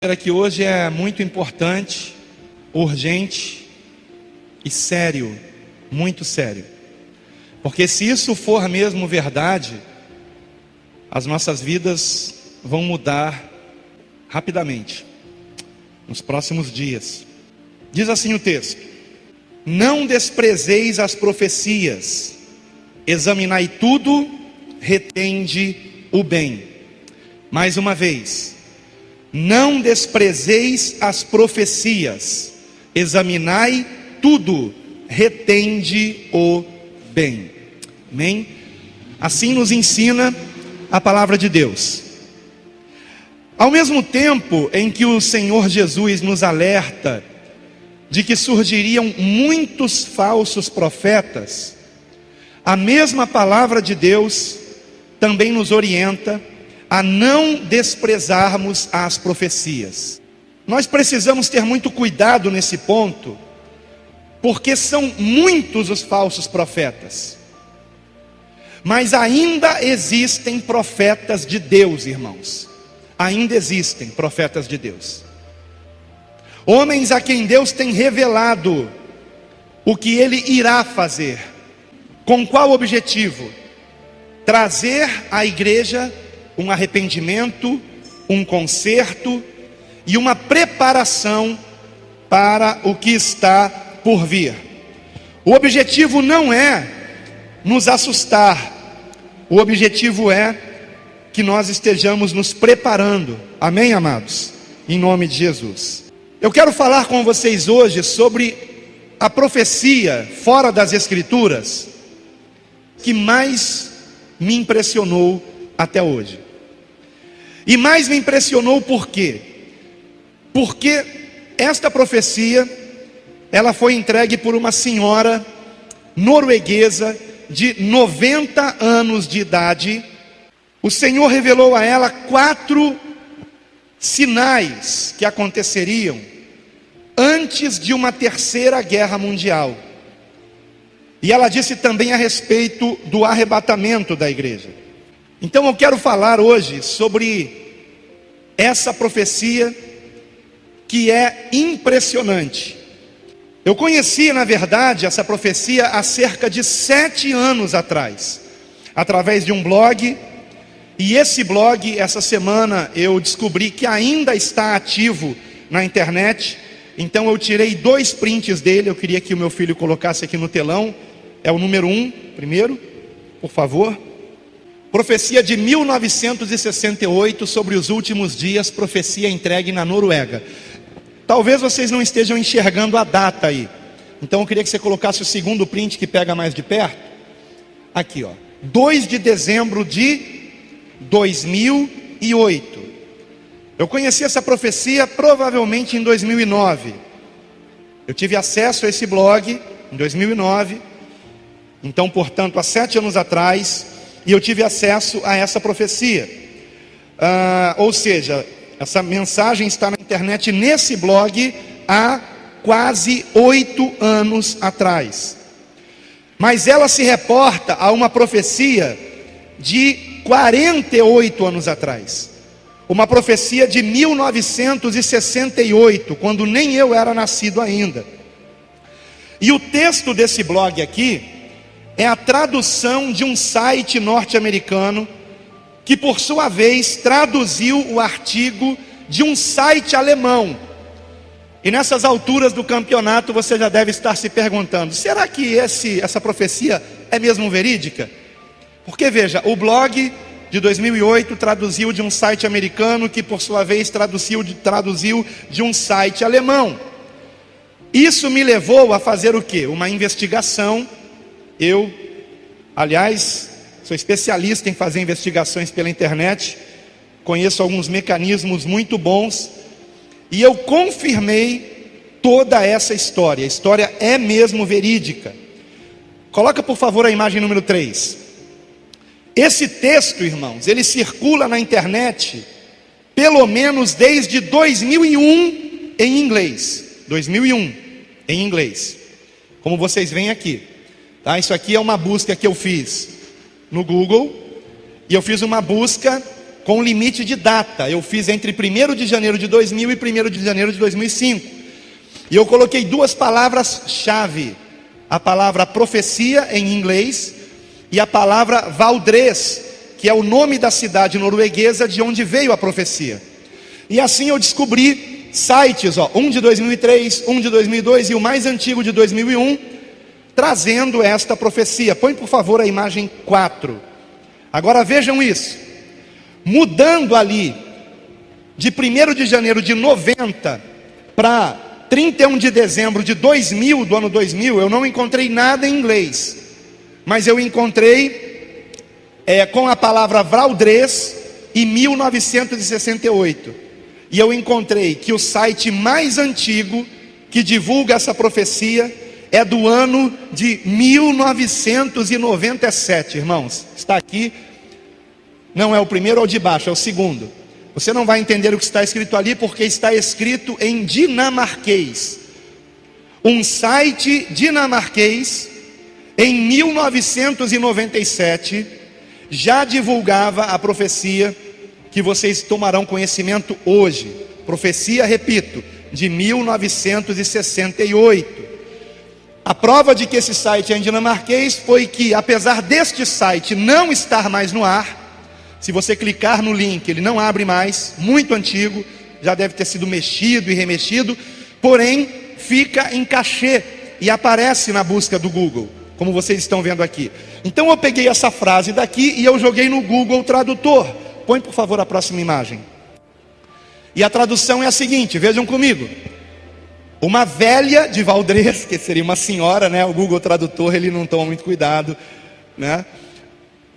Que hoje é muito importante, urgente e sério, muito sério. Porque se isso for mesmo verdade, as nossas vidas vão mudar rapidamente, nos próximos dias. Diz assim o texto: não desprezeis as profecias, examinai tudo, retende o bem. Mais uma vez: não desprezeis as profecias, examinai tudo, retende o bem. Amém? Assim nos ensina a palavra de Deus. Ao mesmo tempo em que o Senhor Jesus nos alerta de que surgiriam muitos falsos profetas, a mesma palavra de Deus também nos orienta a não desprezarmos as profecias. Nós precisamos ter muito cuidado nesse ponto, porque são muitos os falsos profetas, mas ainda existem profetas de Deus, irmãos. Ainda existem profetas de Deus, homens a quem Deus tem revelado o que Ele irá fazer. Com qual objetivo? Trazer à igreja um arrependimento, um conserto e uma preparação para o que está por vir. O objetivo não é nos assustar, o objetivo é que nós estejamos nos preparando. Amém, amados? Em nome de Jesus. Eu quero falar com vocês hoje sobre a profecia fora das Escrituras que mais me impressionou até hoje. E mais me impressionou por quê? Porque esta profecia, ela foi entregue por uma senhora norueguesa de 90 anos de idade. O Senhor revelou a ela 4 sinais que aconteceriam antes de uma terceira guerra mundial. E ela disse também a respeito do arrebatamento da igreja. Então eu quero falar hoje sobre essa profecia que é impressionante. Eu conheci, na verdade, essa profecia há cerca de 7 anos atrás, através de um blog. E esse blog, essa semana, eu descobri que ainda está ativo na internet. Então eu tirei 2 prints dele. Eu queria que o meu filho colocasse aqui no telão. É o número 1, primeiro, por favor. Profecia de 1968 sobre os últimos dias, profecia entregue na Noruega. Talvez vocês não estejam enxergando a data aí. Então eu queria que você colocasse o segundo print que pega mais de perto. Aqui, ó. 2 de dezembro de 2008. Eu conheci essa profecia provavelmente em 2009. Eu tive acesso a esse blog em 2009. Então, portanto, há 7 anos atrás. E eu tive acesso a essa profecia. Ou seja, essa mensagem está na internet nesse blog há quase 8 anos atrás. Mas ela se reporta a uma profecia de 48 anos atrás. Uma profecia de 1968, quando nem eu era nascido ainda. E o texto desse blog aqui é a tradução de um site norte-americano, que por sua vez traduziu o artigo de um site alemão. E nessas alturas do campeonato você já deve estar se perguntando: será que essa profecia é mesmo verídica? Porque veja, o blog de 2008 traduziu de um site americano, que por sua vez traduziu de um site alemão. Isso me levou a fazer o quê? Uma investigação. Eu, aliás, sou especialista em fazer investigações pela internet, conheço alguns mecanismos muito bons, e eu confirmei toda essa história. A história é mesmo verídica. Coloca por favor a imagem número 3. Esse texto, irmãos, ele circula na internet pelo menos desde 2001 em inglês. 2001 em inglês, como vocês veem aqui. Tá? Isso aqui é uma busca que eu fiz no Google, e eu fiz uma busca com limite de data. Eu fiz entre 1º de janeiro de 2000 e 1º de janeiro de 2005. E eu coloquei duas palavras-chave: a palavra profecia em inglês e a palavra Valdres, que é o nome da cidade norueguesa de onde veio a profecia. E assim eu descobri sites, um de 2003, um de 2002 e o mais antigo de 2001, trazendo esta profecia. Põe por favor a imagem 4. Agora vejam isso. Mudando ali de 1º de janeiro de 90 para 31 de dezembro de 2000, do ano 2000, eu não encontrei nada em inglês, mas eu encontrei com a palavra Valdres e 1968. E eu encontrei que o site mais antigo que divulga essa profecia é do ano de 1997, irmãos. Está aqui, não é o primeiro ou de baixo, é o segundo. Você não vai entender o que está escrito ali, porque está escrito em dinamarquês. Um site dinamarquês, em 1997, já divulgava a profecia que vocês tomarão conhecimento hoje. Profecia, repito, de 1968. A prova de que esse site é em dinamarquês foi que, apesar deste site não estar mais no ar, se você clicar no link, ele não abre mais, muito antigo, já deve ter sido mexido e remexido, porém fica em cachê e aparece na busca do Google, como vocês estão vendo aqui. Então eu peguei essa frase daqui e eu joguei no Google Tradutor. Põe por favor a próxima imagem. E a tradução é a seguinte, vejam comigo. Uma velha de Valdres, que seria uma senhora, né? O Google Tradutor, ele não toma muito cuidado, né?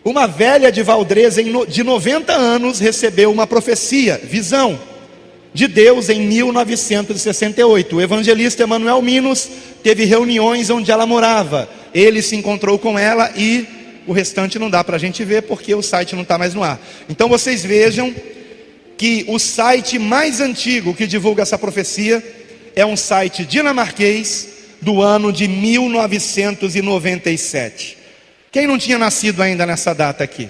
Uma velha de Valdres de 90 anos recebeu uma profecia, visão de Deus em 1968. O evangelista Emanuel Minos teve reuniões onde ela morava. Ele se encontrou com ela e o restante não dá para a gente ver porque o site não está mais no ar. Então vocês vejam que o site mais antigo que divulga essa profecia é um site dinamarquês do ano de 1997. Quem não tinha nascido ainda nessa data aqui?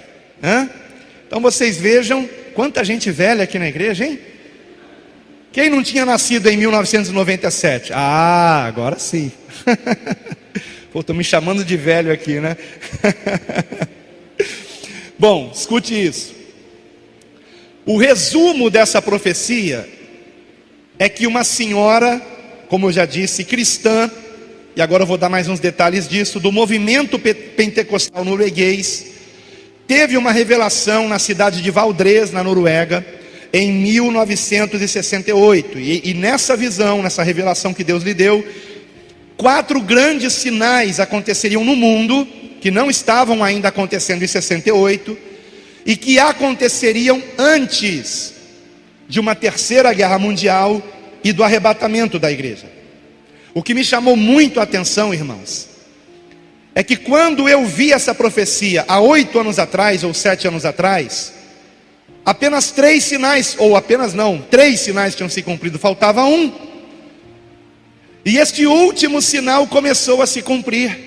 Então vocês vejam quanta gente velha aqui na igreja, hein? Quem não tinha nascido em 1997? Ah, agora sim. Pô, estou me chamando de velho aqui, né? Bom, escute isso. O resumo dessa profecia é que uma senhora, como eu já disse, cristã, e agora eu vou dar mais uns detalhes disso, do movimento pentecostal norueguês, teve uma revelação na cidade de Valdres, na Noruega, em 1968. E nessa visão, nessa revelação que Deus lhe deu, 4 grandes sinais aconteceriam no mundo, que não estavam ainda acontecendo em 68, e que aconteceriam antes de uma terceira guerra mundial e do arrebatamento da igreja. O que me chamou muito a atenção, irmãos, é que quando eu vi essa profecia há 8 anos atrás, ou 7 anos atrás, apenas 3 sinais, ou apenas não, 3 sinais tinham se cumprido, faltava um. E este último sinal começou a se cumprir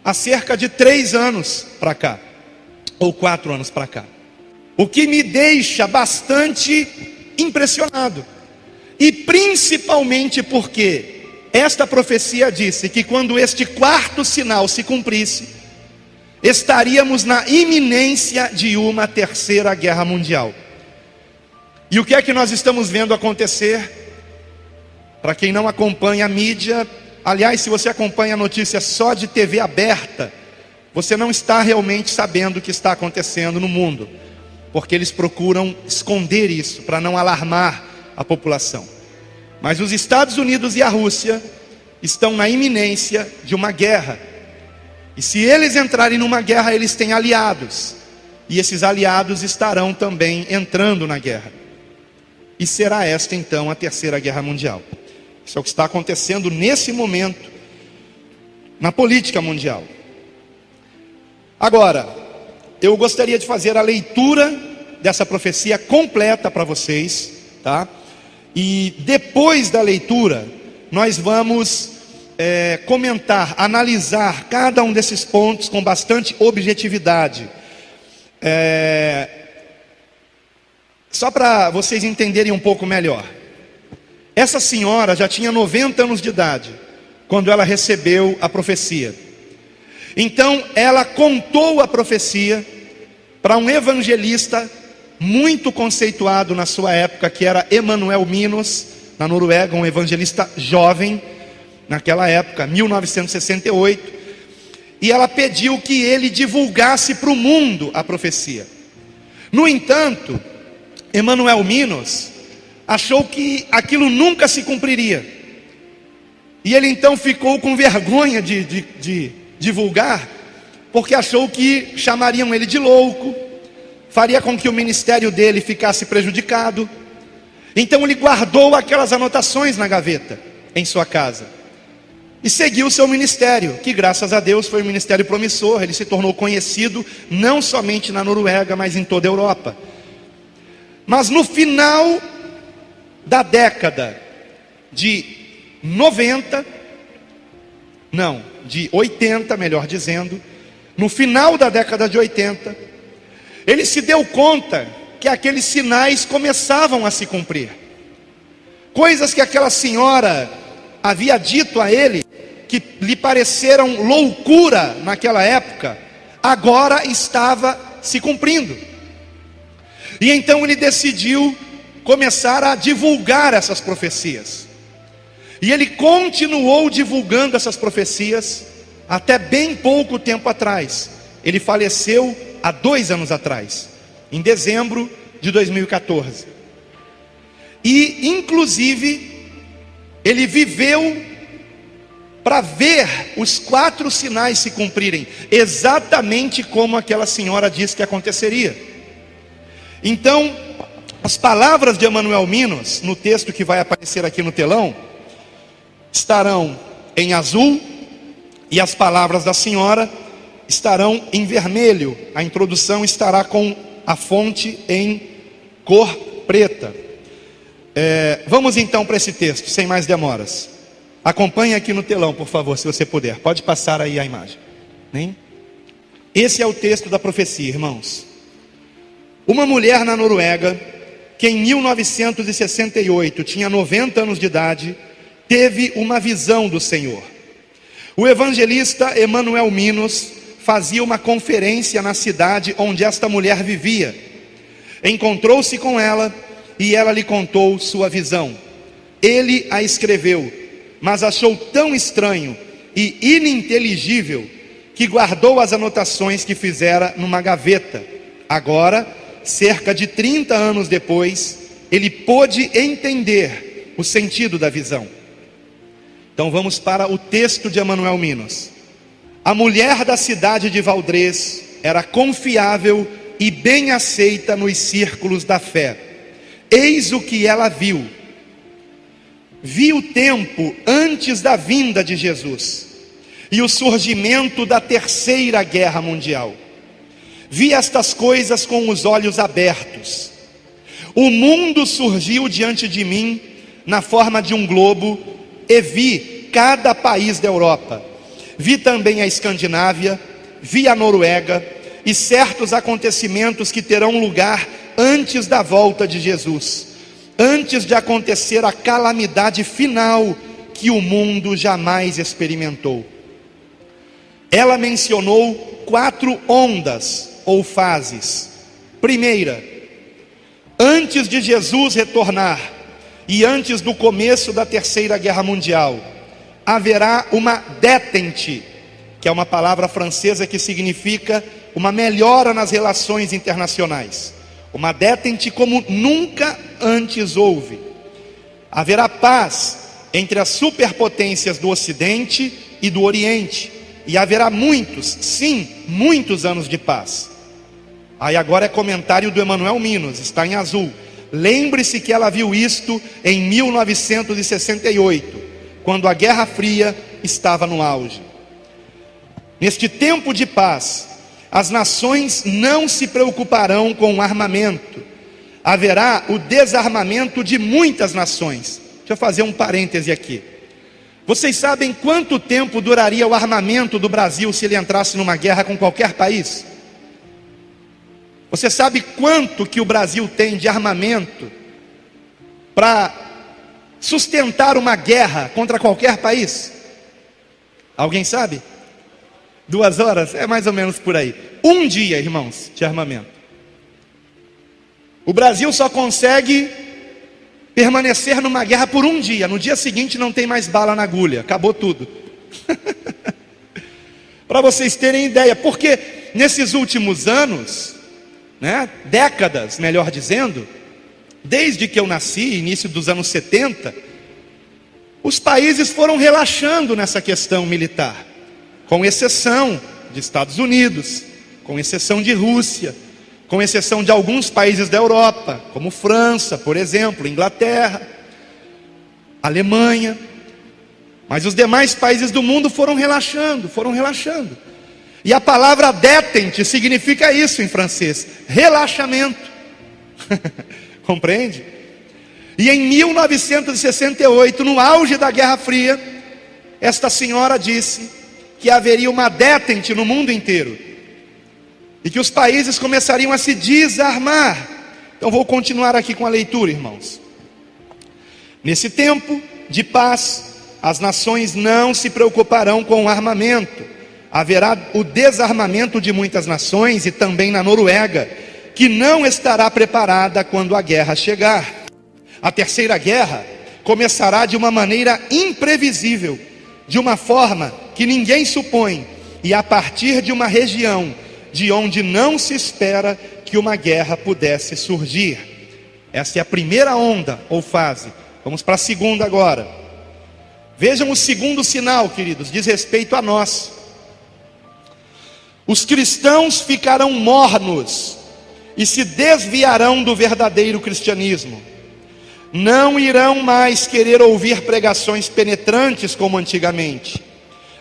há cerca de 3 anos para cá, ou 4 anos para cá. O que me deixa bastante impressionado, e principalmente porque esta profecia disse que quando este 4º sinal se cumprisse, estaríamos na iminência de uma terceira guerra mundial. E o que é que nós estamos vendo acontecer? Para quem não acompanha a mídia, aliás, se você acompanha a notícia só de TV aberta, você não está realmente sabendo o que está acontecendo no mundo, porque eles procuram esconder isso, para não alarmar a população. Mas os Estados Unidos e a Rússia estão na iminência de uma guerra. E se eles entrarem numa guerra, eles têm aliados. E esses aliados estarão também entrando na guerra. E será esta então a terceira guerra mundial. Isso é o que está acontecendo nesse momento na política mundial. Agora, eu gostaria de fazer a leitura dessa profecia completa para vocês, tá? E depois da leitura, nós vamos comentar, analisar cada um desses pontos com bastante objetividade. Só para vocês entenderem um pouco melhor. Essa senhora já tinha 90 anos de idade quando ela recebeu a profecia. Então ela contou a profecia para um evangelista muito conceituado na sua época, que era Emanuel Minos, na Noruega, um evangelista jovem naquela época, 1968. E ela pediu que ele divulgasse para o mundo a profecia. No entanto, Emanuel Minos achou que aquilo nunca se cumpriria. E ele então ficou com vergonha de divulgar, porque achou que chamariam ele de louco, faria com que o ministério dele ficasse prejudicado. Então ele guardou aquelas anotações na gaveta, em sua casa, e seguiu o seu ministério, que graças a Deus foi um ministério promissor. Ele se tornou conhecido não somente na Noruega, mas em toda a Europa. Mas no final da década de 80, melhor dizendo, no final da década de 80, ele se deu conta que aqueles sinais começavam a se cumprir. Coisas que aquela senhora havia dito a ele, que lhe pareceram loucura naquela época, agora estava se cumprindo. E então ele decidiu começar a divulgar essas profecias. E ele continuou divulgando essas profecias até bem pouco tempo atrás. Ele faleceu há 2 anos atrás, em dezembro de 2014. E inclusive ele viveu para ver os 4 sinais se cumprirem, exatamente como aquela senhora disse que aconteceria. Então, as palavras de Emanuel Minos, no texto que vai aparecer aqui no telão, estarão em azul, e as palavras da senhora estarão em vermelho. A introdução estará com a fonte em cor preta. Vamos então para esse texto, sem mais demoras. Acompanhe aqui no telão, por favor, se você puder. Pode passar aí a imagem. Esse é o texto da profecia, irmãos. Uma mulher na Noruega, que em 1968 tinha 90 anos de idade, teve uma visão do Senhor. O evangelista Emanuel Minos fazia uma conferência na cidade onde esta mulher vivia. Encontrou-se com ela e ela lhe contou sua visão. Ele a escreveu, mas achou tão estranho e ininteligível que guardou as anotações que fizera numa gaveta. Agora, cerca de 30 anos depois, ele pôde entender o sentido da visão. Então vamos para o texto de Emanuel Minos. A mulher da cidade de Valdres era confiável e bem aceita nos círculos da fé. Eis o que ela viu. Vi o tempo antes da vinda de Jesus e o surgimento da Terceira Guerra Mundial. Vi estas coisas com os olhos abertos. O mundo surgiu diante de mim na forma de um globo e vi cada país da Europa. Vi também a Escandinávia, vi a Noruega e certos acontecimentos que terão lugar antes da volta de Jesus, antes de acontecer a calamidade final que o mundo jamais experimentou. Ela mencionou 4 ondas ou fases. Primeira, antes de Jesus retornar e antes do começo da Terceira Guerra Mundial, haverá uma détente, que é uma palavra francesa que significa uma melhora nas relações internacionais. Uma détente como nunca antes houve. Haverá paz entre as superpotências do Ocidente e do Oriente. E haverá muitos, sim, muitos anos de paz. Aí agora é comentário do Emanuel Minos, está em azul. Lembre-se que ela viu isto em 1968, quando a Guerra Fria estava no auge. Neste tempo de paz, as nações não se preocuparão com o armamento. Haverá o desarmamento de muitas nações. Deixa eu fazer um parêntese aqui. Vocês sabem quanto tempo duraria o armamento do Brasil se ele entrasse numa guerra com qualquer país? Você sabe quanto que o Brasil tem de armamento para sustentar uma guerra contra qualquer país? Alguém sabe? 2 horas? É mais ou menos por aí. Um dia, irmãos, de armamento. O Brasil só consegue permanecer numa guerra por um dia. No dia seguinte não tem mais bala na agulha. Acabou tudo. Para vocês terem ideia. Porque nesses últimos anos, décadas, melhor dizendo, desde que eu nasci, início dos anos 70, os países foram relaxando nessa questão militar, com exceção de Estados Unidos, com exceção de Rússia, com exceção de alguns países da Europa, como França, por exemplo, Inglaterra, Alemanha. Mas os demais países do mundo foram relaxando. E a palavra détente significa isso em francês: relaxamento. Compreende? E em 1968, no auge da Guerra Fria, esta senhora disse que haveria uma détente no mundo inteiro e que os países começariam a se desarmar. Então vou continuar aqui com a leitura, irmãos. Nesse tempo de paz, as nações não se preocuparão com o armamento. Haverá o desarmamento de muitas nações, e também na Noruega, que não estará preparada quando a guerra chegar. A terceira guerra começará de uma maneira imprevisível, de uma forma que ninguém supõe, e a partir de uma região de onde não se espera que uma guerra pudesse surgir. Essa é a primeira onda ou fase. Vamos para a segunda agora. Vejam o segundo sinal, queridos, diz respeito a nós. Os cristãos ficarão mornos e se desviarão do verdadeiro cristianismo. Não irão mais querer ouvir pregações penetrantes como antigamente.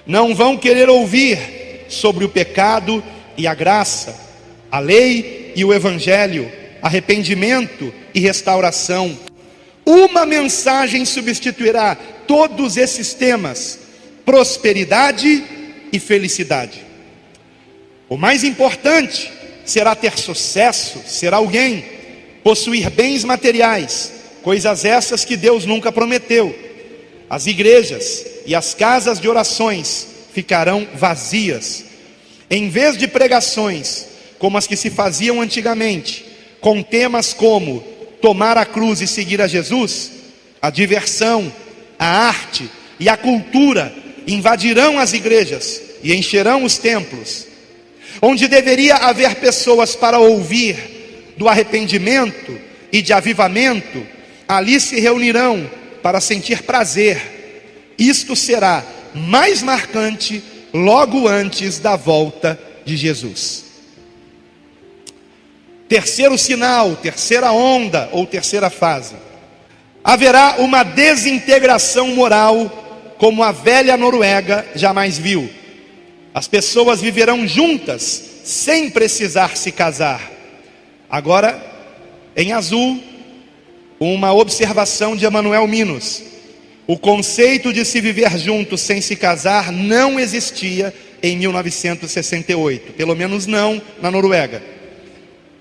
Não vão querer ouvir sobre o pecado e a graça, a lei e o evangelho, arrependimento e restauração. Uma mensagem substituirá todos esses temas: prosperidade e felicidade. O mais importante será ter sucesso, ser alguém, possuir bens materiais, coisas essas que Deus nunca prometeu. As igrejas e as casas de orações ficarão vazias. Em vez de pregações como as que se faziam antigamente, com temas como tomar a cruz e seguir a Jesus, a diversão, a arte e a cultura invadirão as igrejas e encherão os templos. Onde deveria haver pessoas para ouvir do arrependimento e de avivamento, ali se reunirão para sentir prazer. Isto será mais marcante logo antes da volta de Jesus. Terceiro sinal, terceira onda ou terceira fase. Haverá uma desintegração moral como a velha Noruega jamais viu. As pessoas viverão juntas sem precisar se casar. Agora, em azul, uma observação de Emanuel Minos. O conceito de se viver juntos sem se casar não existia em 1968, pelo menos não na Noruega.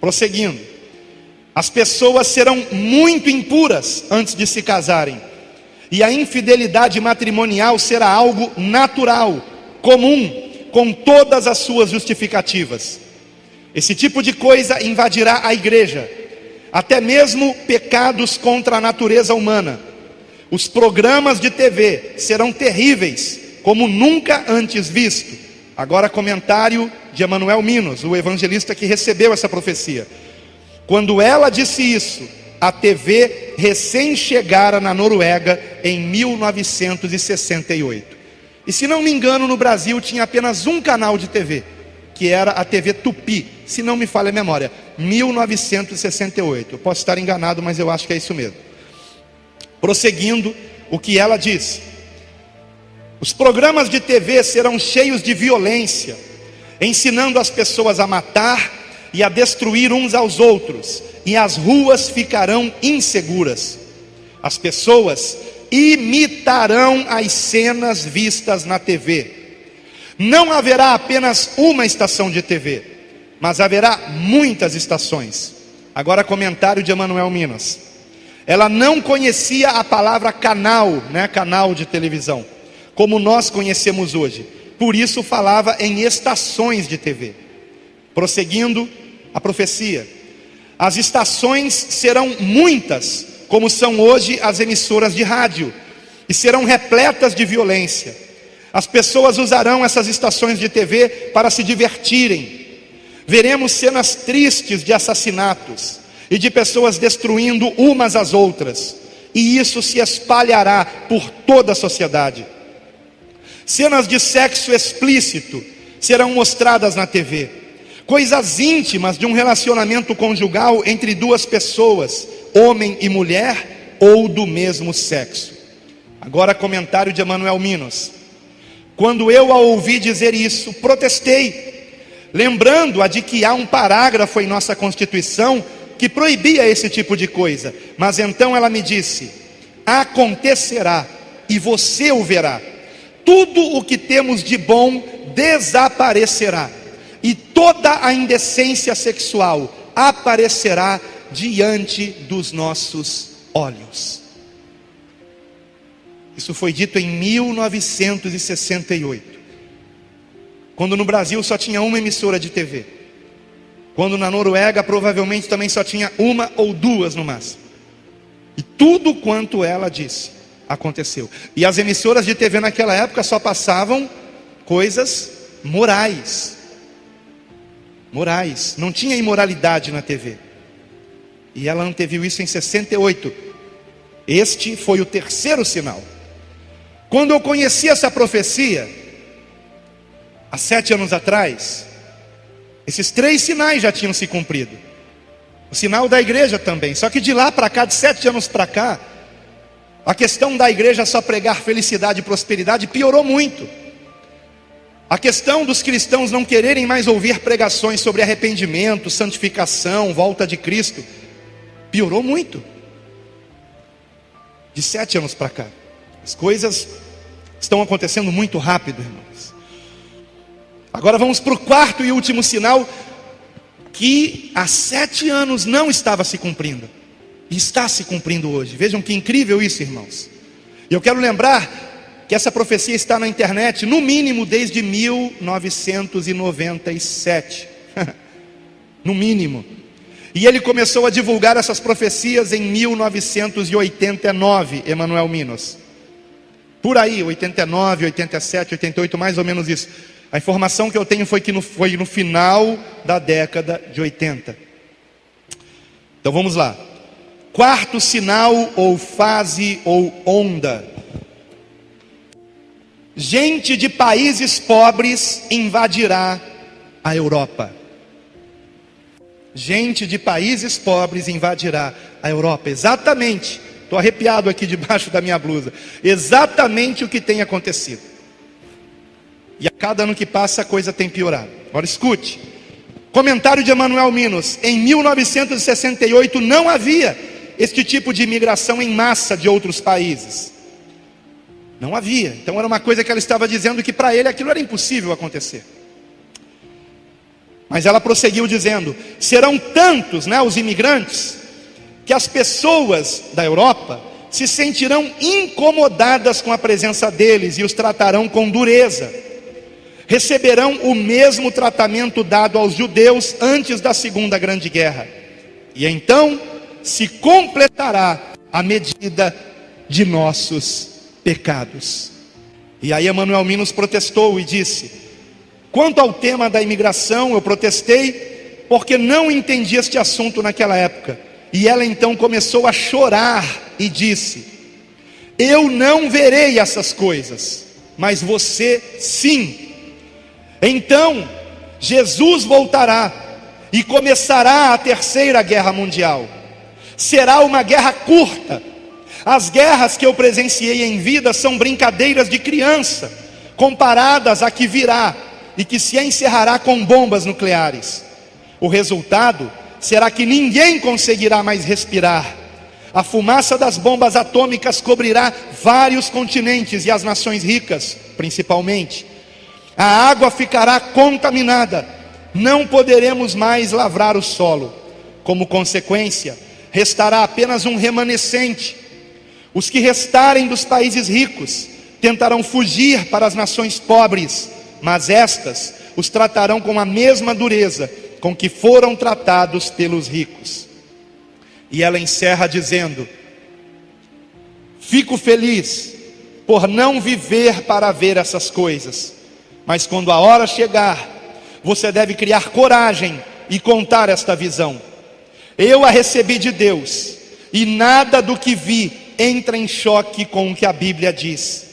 Prosseguindo, as pessoas serão muito impuras antes de se casarem, e a infidelidade matrimonial será algo natural, comum, com todas as suas justificativas. Esse tipo de coisa invadirá a igreja, até mesmo pecados contra a natureza humana. Os programas de TV serão terríveis, como nunca antes visto. Agora comentário de Emanuel Minos, o evangelista que recebeu essa profecia. Quando ela disse isso, a TV recém chegara na Noruega em 1968. E se não me engano, no Brasil tinha apenas um canal de TV, que era a TV Tupi, se não me falha a memória, 1968. Eu posso estar enganado, mas eu acho que é isso mesmo. Prosseguindo, o que ela disse: os programas de TV serão cheios de violência, ensinando as pessoas a matar e a destruir uns aos outros, e as ruas ficarão inseguras. As pessoas imitarão as cenas vistas na TV. Não haverá apenas uma estação de TV, mas haverá muitas estações. Agora comentário de Emanuel Minas. Ela não conhecia a palavra canal, né? Canal de televisão, como nós conhecemos hoje. Por isso falava em estações de TV. Prosseguindo a profecia. As estações serão muitas, como são hoje as emissoras de rádio, e serão repletas de violência. As pessoas usarão essas estações de TV para se divertirem. Veremos cenas tristes de assassinatos e de pessoas destruindo umas às outras, e isso se espalhará por toda a sociedade. Cenas de sexo explícito serão mostradas na TV. Coisas íntimas de um relacionamento conjugal entre duas pessoas, homem e mulher, ou do mesmo sexo. Agora comentário de Emanuel Minos. Quando eu a ouvi dizer isso, protestei, lembrando-a de que há um parágrafo em nossa Constituição que proibia esse tipo de coisa. Mas então ela me disse: acontecerá, e você o verá. Tudo o que temos de bom desaparecerá, e toda a indecência sexual aparecerá diante dos nossos olhos. Isso foi dito em 1968, quando no Brasil só tinha uma emissora de TV, quando na Noruega provavelmente também só tinha uma ou duas no máximo. E tudo quanto ela disse aconteceu. E as emissoras de TV naquela época só passavam coisas morais. Morais, não tinha imoralidade na TV. E ela anteviu isso em 68. Este foi o terceiro sinal. Quando eu conheci essa profecia, há 7 anos atrás, esses 3 sinais já tinham se cumprido. O sinal da igreja também. Só que de lá para cá, de 7 anos para cá, a questão da igreja só pregar felicidade e prosperidade piorou muito. A questão dos cristãos não quererem mais ouvir pregações sobre arrependimento, santificação, volta de Cristo, piorou muito. De 7 anos para cá, as coisas estão acontecendo muito rápido, irmãos. Agora vamos para o quarto e último sinal, que há 7 anos não estava se cumprindo, e está se cumprindo hoje. Vejam que incrível isso, irmãos. E eu quero lembrar que essa profecia está na internet, no mínimo desde 1997. No mínimo. E ele começou a divulgar essas profecias em 1989, Emanuel Minos. Por aí, 89, 87, 88, mais ou menos isso. A informação que eu tenho foi que foi no final da década de 80. Então vamos lá. Quarto sinal, ou fase, ou onda. Gente de países pobres invadirá a Europa. Gente de países pobres invadirá a Europa. Exatamente, estou arrepiado aqui debaixo da minha blusa. Exatamente o que tem acontecido. E a cada ano que passa a coisa tem piorado. Agora escute. Comentário de Emanuel Minos. Em 1968 não havia este tipo de imigração em massa de outros países. Não havia. Então era uma coisa que ela estava dizendo que para ele aquilo era impossível acontecer. Mas ela prosseguiu dizendo: serão tantos, os imigrantes, que as pessoas da Europa se sentirão incomodadas com a presença deles e os tratarão com dureza. Receberão o mesmo tratamento dado aos judeus antes da Segunda Grande Guerra. E então se completará a medida de nossos pecados. E aí Emanuel Minos protestou e disse: quanto ao tema da imigração, eu protestei porque não entendi este assunto naquela época. E ela então começou a chorar e disse: eu não verei essas coisas, mas você sim. Então Jesus voltará e começará a Terceira Guerra Mundial. Será uma guerra curta. As guerras que eu presenciei em vida são brincadeiras de criança, comparadas à que virá e que se encerrará com bombas nucleares. O resultado será que ninguém conseguirá mais respirar. A fumaça das bombas atômicas cobrirá vários continentes e as nações ricas, principalmente. A água ficará contaminada não poderemos mais lavrar o solo. Como consequência, restará apenas um remanescente. Os que restarem dos países ricos tentarão fugir para as nações pobres, mas estas os tratarão com a mesma dureza com que foram tratados pelos ricos. E ela encerra dizendo: fico feliz por não viver para ver essas coisas, mas quando a hora chegar, você deve criar coragem e contar esta visão. Eu a recebi de Deus, e nada do que vi entra em choque com o que a Bíblia diz.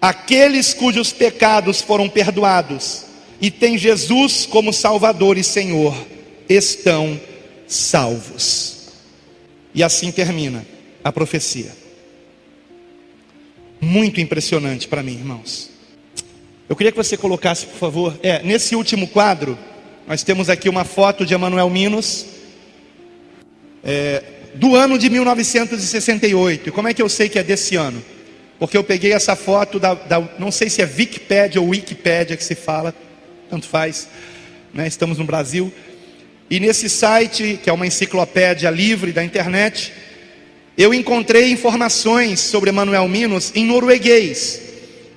Aqueles cujos pecados foram perdoados e têm Jesus como Salvador e Senhor, estão salvos. E assim termina a profecia. Muito impressionante para mim, irmãos. Eu queria que você colocasse, por favor, nesse último quadro, nós temos aqui uma foto de Emanuel Minos, do ano de 1968. E como é que eu sei que é desse ano? Porque eu peguei essa foto não sei se é Wikipedia ou Wikipédia que se fala, tanto faz, né? Estamos no Brasil. E nesse site, que é uma enciclopédia livre da internet, eu encontrei informações sobre Emanuel Minos em norueguês,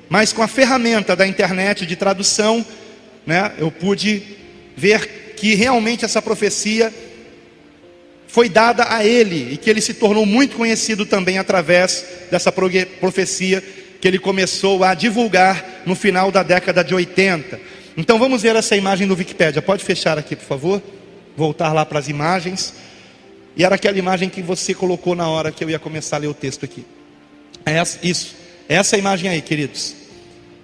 mas com a ferramenta da internet de tradução, né, eu pude ver que realmente essa profecia foi dada a ele, e que ele se tornou muito conhecido também através dessa profecia que ele começou a divulgar no final da década de 80. Então vamos ver essa imagem do Wikipédia. Pode fechar aqui, por favor. Voltar lá para as imagens. E era aquela imagem que você colocou na hora que eu ia começar a ler o texto aqui. Isso. Essa imagem aí, queridos.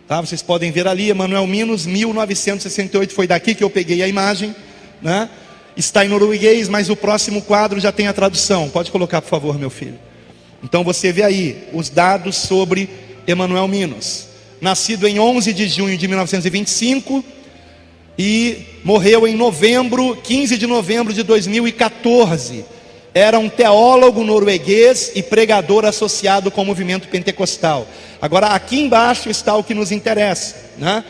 Tá? Vocês podem ver ali, Emanuel Minos, 1968. Foi daqui que eu peguei a imagem, né? Está em norueguês, mas o próximo quadro já tem a tradução. Pode colocar, por favor, meu filho. Então você vê aí os dados sobre Emanuel Minos. Nascido em 11 de junho de 1925 e morreu em 15 de novembro de 2014. Era um teólogo norueguês e pregador associado com o movimento pentecostal. Agora aqui embaixo está o que nos interessa, né?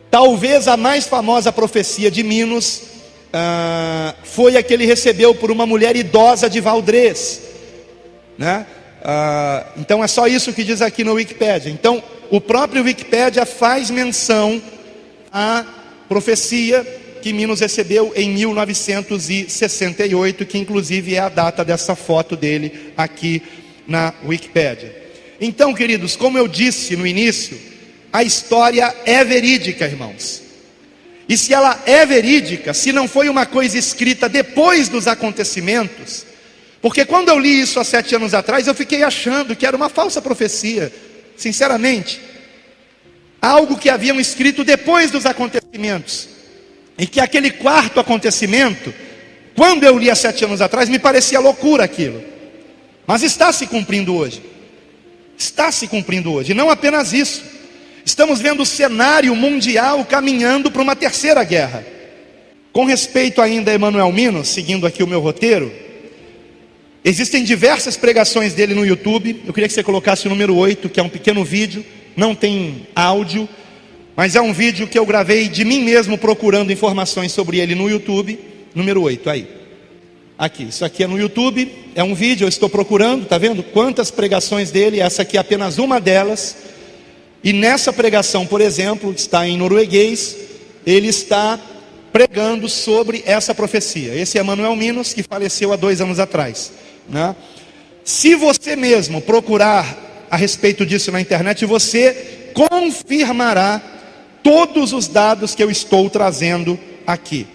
Talvez a mais famosa profecia de Minos foi a que ele recebeu por uma mulher idosa de Valdrez, né? Então é só isso que diz aqui no Wikipédia. Então o próprio Wikipédia faz menção à profecia que Minos recebeu em 1968, que inclusive é a data dessa foto dele aqui na Wikipédia. Então, queridos, como eu disse no início, a história é verídica, irmãos. E se ela é verídica, se não foi uma coisa escrita depois dos acontecimentos, porque quando eu li isso há 7 anos atrás, eu fiquei achando que era uma falsa profecia, sinceramente. Algo que haviam escrito depois dos acontecimentos. E que aquele quarto acontecimento, quando eu li há 7 anos atrás, me parecia loucura aquilo. Mas está se cumprindo hoje. Está se cumprindo hoje. E não apenas isso. Estamos vendo o cenário mundial caminhando para uma terceira guerra. Com respeito ainda a Emanuel Minos, seguindo aqui o meu roteiro, existem diversas pregações dele no YouTube. Eu queria que você colocasse o número 8, que é um pequeno vídeo, não tem áudio, mas é um vídeo que eu gravei de mim mesmo procurando informações sobre ele no YouTube. Número 8, aí. Aqui, isso aqui é no YouTube, é um vídeo, eu estou procurando, tá vendo? Quantas pregações dele, essa aqui é apenas uma delas. E nessa pregação, por exemplo, está em norueguês, ele está pregando sobre essa profecia. Esse é Emanuel Minos, que faleceu há 2 anos atrás, né? Se você mesmo procurar a respeito disso na internet, você confirmará todos os dados que eu estou trazendo aqui.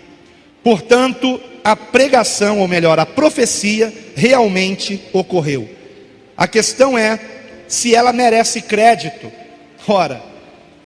Portanto, a pregação, ou melhor, a profecia realmente ocorreu. A questão é se ela merece crédito. Ora,